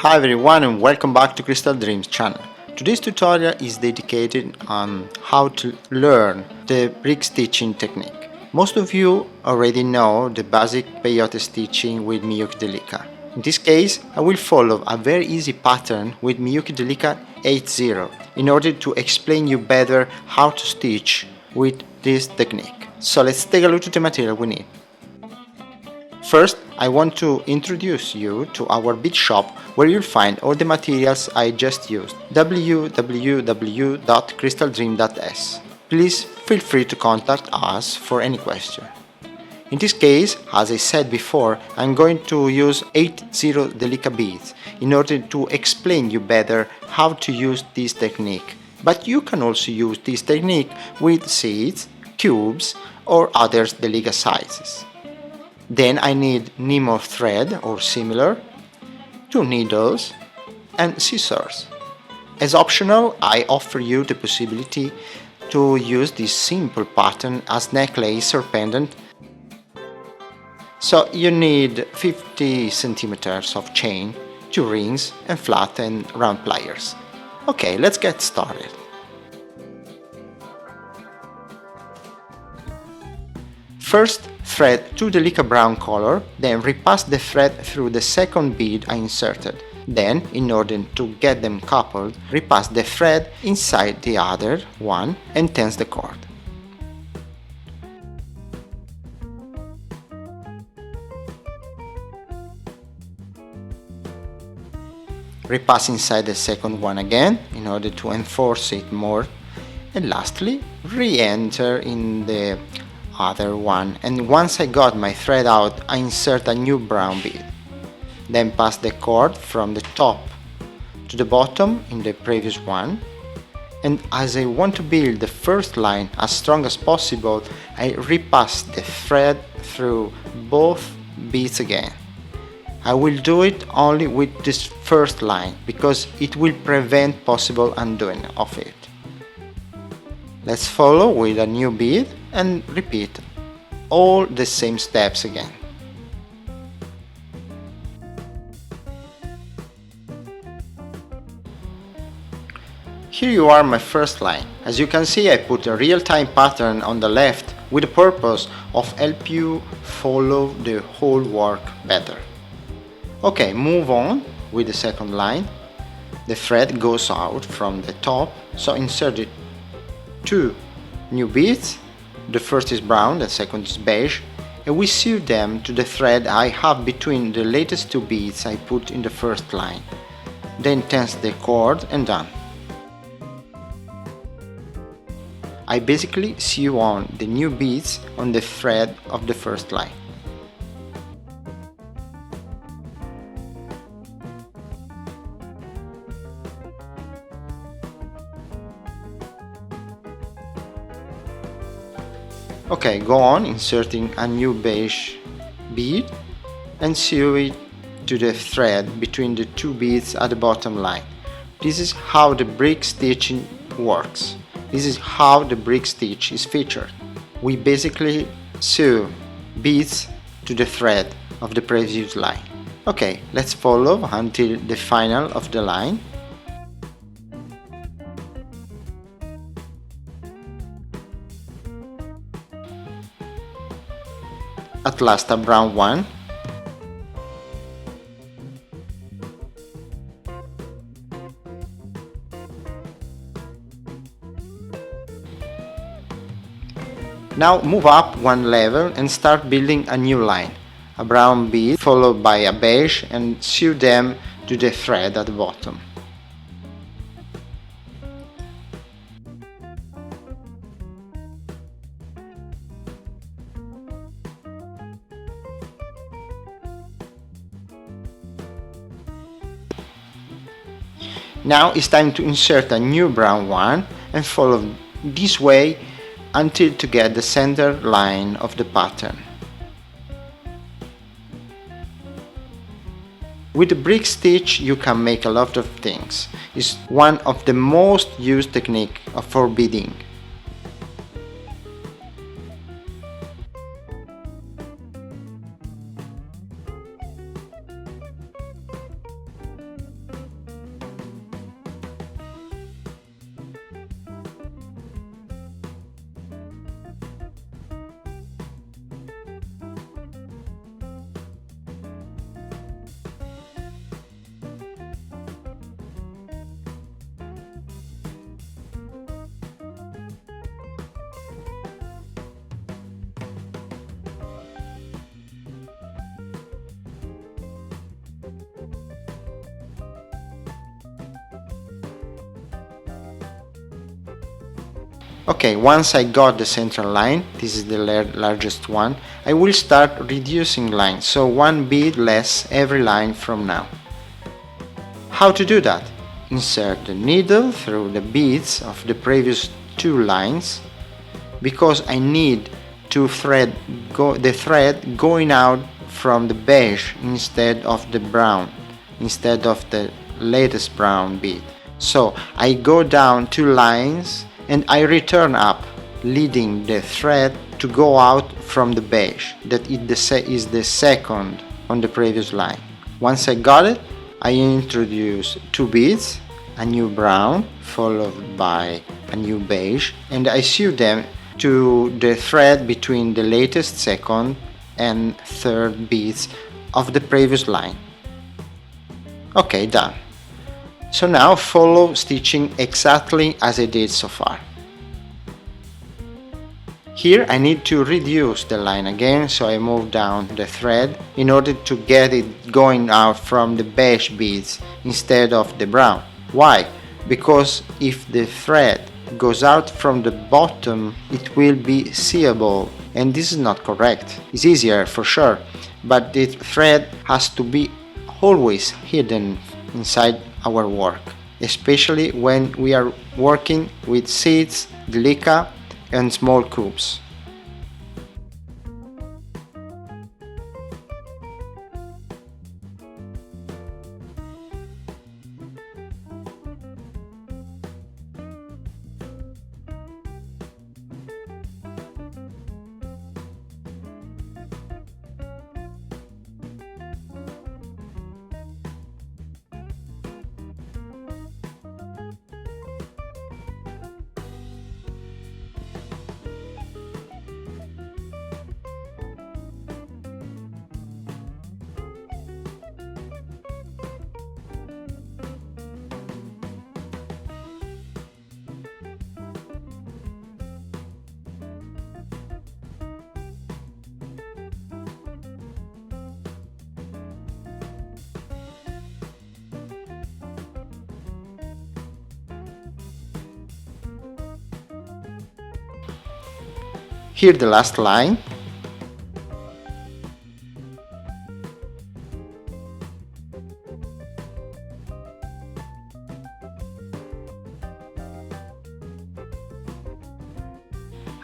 Hi everyone and welcome back to Crystal Dreams channel. Today's tutorial is dedicated on how to learn the brick stitching technique. Most of you already know the basic peyote stitching with Miyuki Delica. In this case, I will follow a very easy pattern with Miyuki Delica 8.0 in order to explain you better how to stitch with this technique. So let's take a look at the material we need. First, I want to introduce you to our bead shop where you'll find all the materials I just used, www.crystaldream.s. Please feel free to contact us for any question. In this case, as I said before, I'm going to use 8.0 Delica beads in order to explain you better how to use this technique. But you can also use this technique with seeds, cubes or other Delica sizes. Then I need Nemo thread or similar, 2 needles and scissors. As optional, I offer you the possibility to use this simple pattern as necklace or pendant. So you need 50 centimeters of chain, 2 rings and flat and round pliers. Okay, let's get started. First, thread 2 Delica brown color, then repass the thread through the second bead I inserted. Then, in order to get them coupled, repass the thread inside the other one and tense the cord. Repass inside the second one again in order to enforce it more. And lastly, re-enter in the other one, and once I got my thread out, I insert a new brown bead. Then pass the cord from the top to the bottom in the previous one, and as I want to build the first line as strong as possible, I repass the thread through both beads again. I will do it only with this first line because it will prevent possible undoing of it. Let's follow with a new bead and repeat all the same steps again. Here you are my first line. As you can see, I put a real-time pattern on the left with the purpose of help you follow the whole work better. Okay, move on with the second line. The thread goes out from the top, so insert it 2 new beads. The first is brown, the second is beige, and we sew them to the thread I have between the latest 2 beads I put in the first line. Then tense the cord and done. I basically sew on the new beads on the thread of the first line. Okay, go on inserting a new beige bead and sew it to the thread between the 2 beads at the bottom line. This is how the brick stitching works. This is how the brick stitch is featured. We basically sew beads to the thread of the previous line. Okay, let's follow until the final of the line. At last a brown one. Now move up one level and start building a new line. A brown bead followed by a beige and sew them to the thread at the bottom. Now it's time to insert a new brown one and follow this way until to get the center line of the pattern. With the brick stitch you can make a lot of things. It's one of the most used techniques for beading. Okay, once I got the central line, this is the largest one, I will start reducing lines, so one bead less every line from now. How to do that? Insert the needle through the beads of the previous two lines, because I need to the thread going out from the beige instead of the brown, instead of the latest brown bead. So I go down 2 lines and I return up, leading the thread to go out from the beige, that is the second on the previous line. Once I got it, I introduce 2 beads, a new brown followed by a new beige, and I sew them to the thread between the latest second and third beads of the previous line. Okay, done. So now follow stitching exactly as I did so far. Here I need to reduce the line again, so I move down the thread in order to get it going out from the beige beads instead of the brown. Why? Because if the thread goes out from the bottom, it will be seeable, and this is not correct. It's easier for sure, but the thread has to be always hidden inside our work, especially when we are working with seeds, delica and small cubes. Here the last line.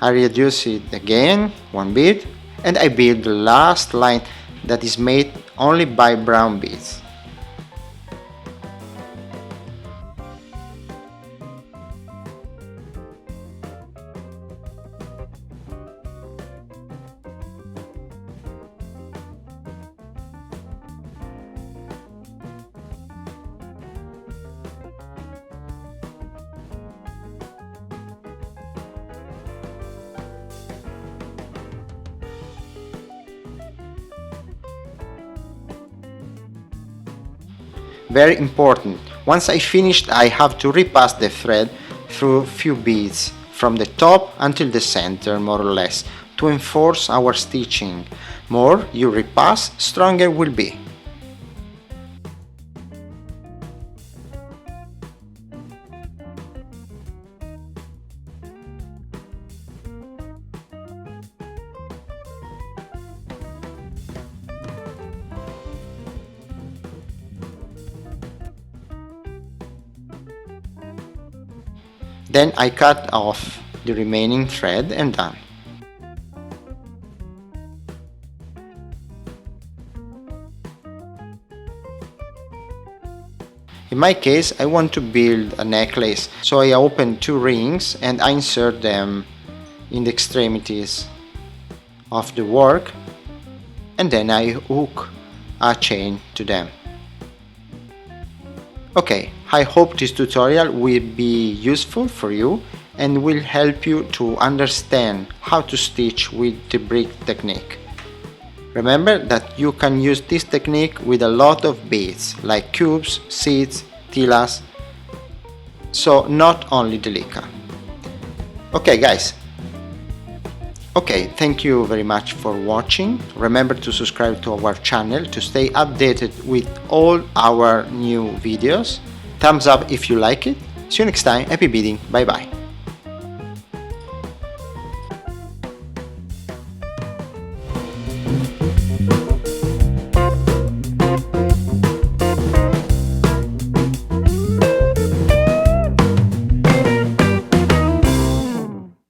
I reduce it again, 1 bead, and I build the last line that is made only by brown beads. Very important, once I finished I have to repass the thread through a few beads from the top until the center, more or less, to enforce our stitching. More you repass, stronger will be. Then I cut off the remaining thread and done. In my case, I want to build a necklace, so I open 2 rings and I insert them in the extremities of the work, and then I hook a chain to them. Okay, I hope this tutorial will be useful for you and will help you to understand how to stitch with the brick technique. Remember that you can use this technique with a lot of beads, like cubes, seeds, tilas, so not only delica. Okay guys, thank you very much for watching. Remember to subscribe to our channel to stay updated with all our new videos. Thumbs up if you like it. See you next time. Happy beading. Bye bye.